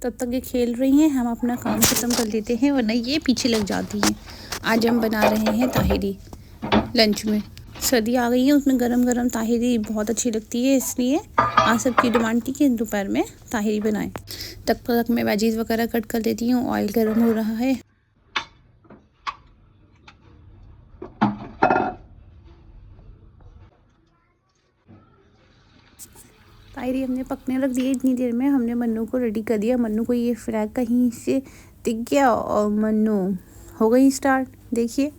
तब तक ये खेल रही हैं, हम अपना काम ख़त्म कर लेते हैं वरना ये पीछे लग जाती हैं। आज हम बना रहे हैं ताहिरी लंच में। सर्दी आ गई है, उसमें गरम गरम ताहिरी बहुत अच्छी लगती है, इसलिए आज सबकी डिमांड थी कि दोपहर में ताहिरी बनाएं। तब तक मैं वेजीज वगैरह कट कर देती हूँ। ऑयल गर्म हो रहा है। ताहिरी हमने पकने रख दिए। इतनी देर में हमने मन्नू को रेडी कर दिया। मन्नू को ये फ्रैक कहीं से दिख गया और मन्नू हो गई स्टार्ट। देखिए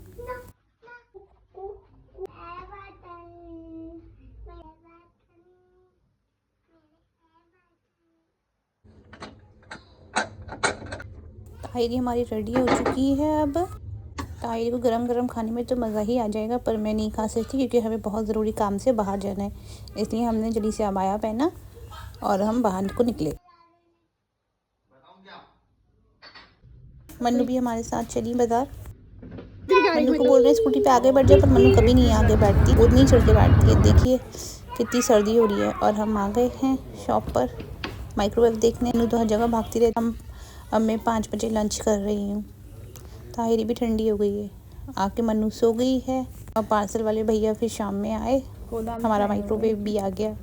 ताहिरी हमारी रेडी हो चुकी है। अब ताहिरी को गरम गरम खाने में तो मज़ा ही आ जाएगा, पर मैं नहीं खा सकती क्योंकि हमें बहुत ज़रूरी काम से बाहर जाना है, इसलिए हमने जल्दी से अबाया पहना और हम बाहर को निकले। मन्नू भी हमारे साथ चली बाज़ार। मन्नू को बोल रहे हैं स्कूटी पे आगे बैठ जाए, पर मन्नू कभी नहीं आगे बैठती, खुद नहीं चढ़ के बैठती है। देखिए कितनी सर्दी हो रही है और हम आ गए हैं शॉप पर माइक्रोवेव देखने। मन्नू तो हर जगह भागती रहती। अब मैं 5 बजे लंच कर रही हूँ। ताहिरी भी ठंडी हो गई है। आके मन्नू सो गई है और पार्सल वाले भैया फिर शाम में आए, हमारा माइक्रोवेव भी आ गया।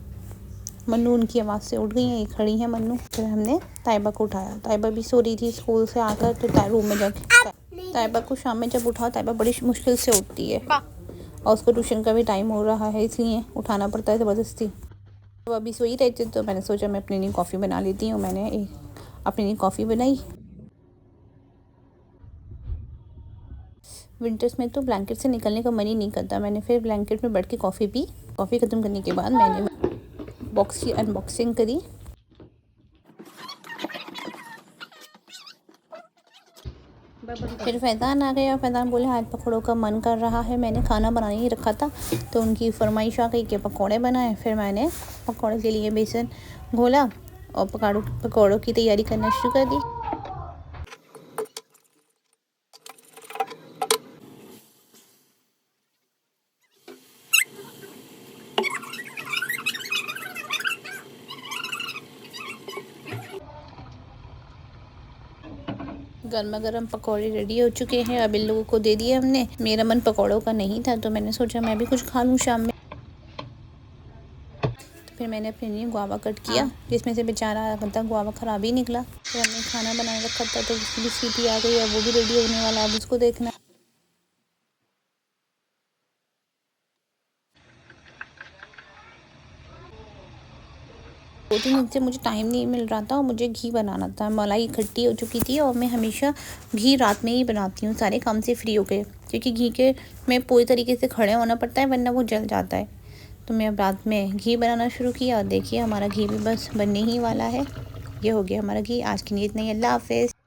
मन्नू उनकी आवाज़ से उठ गई हैं, ये खड़ी हैं मन्नू। फिर हमने ताइबा को उठाया। ताइबा भी सो रही थी स्कूल से आकर, तो रूम में जाके ताइबा को शाम में जब उठाओ, ताइबा बड़ी मुश्किल से उठती है और उसको ट्यूशन का भी टाइम हो रहा है, इसलिए उठाना पड़ता है ज़बरदस्ती। तो अभी सो ही रहे थे, तो मैंने सोचा मैं अपने लिए कॉफ़ी बना लेती हूँ। मैंने अपने लिए कॉफ़ी बनाई। विंटर्स में तो ब्लैंकेट से निकलने का मन ही नहीं करता। मैंने फिर ब्लैंकेट में बैठ के कॉफ़ी पी। कॉफ़ी ख़त्म करने के बाद मैंने बॉक्स की अनबॉक्सिंग करी। फिर फैज़ान आ गया। फैज़ान बोले आज पकौड़ों का मन कर रहा है। मैंने खाना बनाने ही रखा था, तो उनकी फरमाइश आ गई कि पकौड़े बनाए। फिर मैंने पकौड़े के लिए बेसन घोला और पकौड़ों की तैयारी करना शुरू कर दी। गर्मा गर्म पकौड़े रेडी हो चुके हैं। अब इन लोगों को दे दिए हमने। मेरा मन पकौड़ों का नहीं था, तो मैंने सोचा मैं भी कुछ खा लूँ शाम में। तो फिर मैंने अपने लिए गुआवा कट किया, जिसमें से बेचारा आधा गुआवा ख़राब ही निकला। फिर हमने खाना बनाए रखा था, तो उसकी भी सीटी आ गई है, वो भी रेडी होने वाला है। अब उसको देखना। दो 3 दिन से मुझे टाइम नहीं मिल रहा था और मुझे घी बनाना था। मलाई इकट्ठी हो चुकी थी और मैं हमेशा घी रात में ही बनाती हूँ सारे काम से फ्री होके, क्योंकि घी के में पूरी तरीके से खड़े होना पड़ता है, वरना वो जल जाता है। तो मैं अब रात में घी बनाना शुरू किया और देखिए हमारा घी भी बस बनने ही वाला है। ये हो गया हमारा घी। आज की नीयत नहीं। अल्लाह हाफ़िज़।